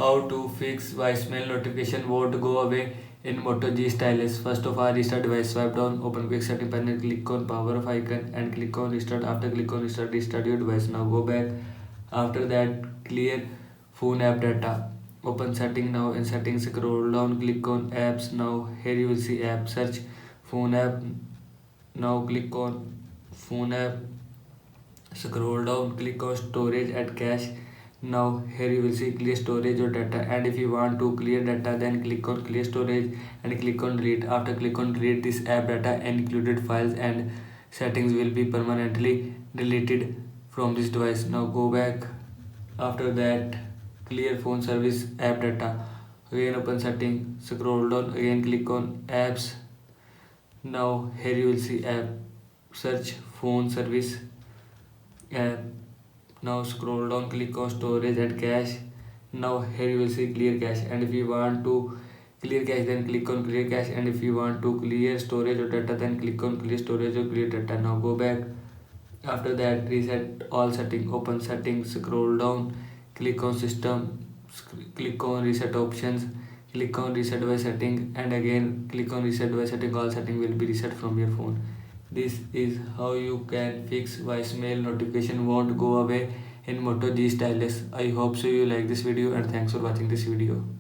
How to fix voicemail notification won't go away in Moto G Stylus. First of all, restart device. Swipe down, open quick setting panel, click on power off icon and click on restart. After click on restart, restart your device. Now go back. After that, clear phone app data. Open setting now. In settings, scroll down, click on apps. Now here you will see app. Search phone app. Now click on phone app. Scroll down, click on storage at cache. Now here you will see clear storage or data, and if you want to clear data, then click on clear storage and click on delete. After click on delete, this app data and included files and settings will be permanently deleted from this device. Now go back. After that, clear phone service app data. Again open setting, scroll down, again click on apps. Now here you will see app. Search phone service app. Now scroll down, click on storage and cache. Now here you will see clear cache, and if you want to clear cache, then click on clear cache, and if you want to clear storage or data, then click on clear storage or clear data. Now go back. After that, reset all settings. Open settings, scroll down, click on system, click on reset options, click on reset by setting, and again click on reset by setting. All setting will be reset from your phone. This is how you can fix voicemail notification won't go away in Moto G Stylus. I hope so you like this video, and thanks for watching this video.